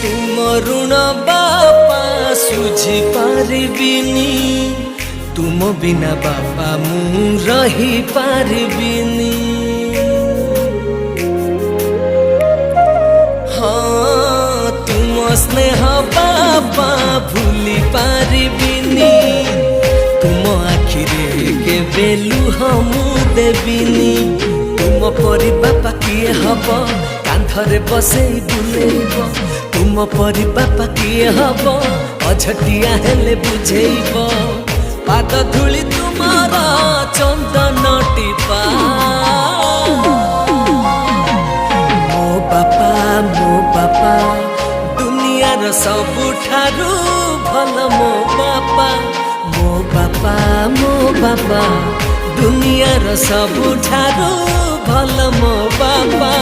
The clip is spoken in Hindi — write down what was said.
तुम ऋण बापा सुझी पारिबिनी तुम बिना बापा मु रही पारिबिनी हाँ तुम स्नेह बापा भूली पारिबिनी तुम आखिरे के बेलु हमु देबिनी तुम परी बापा किए हब कांधरे बसई बुलेब तुम परी बापा किए हब अझटिया हेले बुझेब पाद धूली तुमारा चंदन टीपा मो बापा दुनियार सबुठारु भल मो बापा दुनियार सबुठारु भल मो बापा।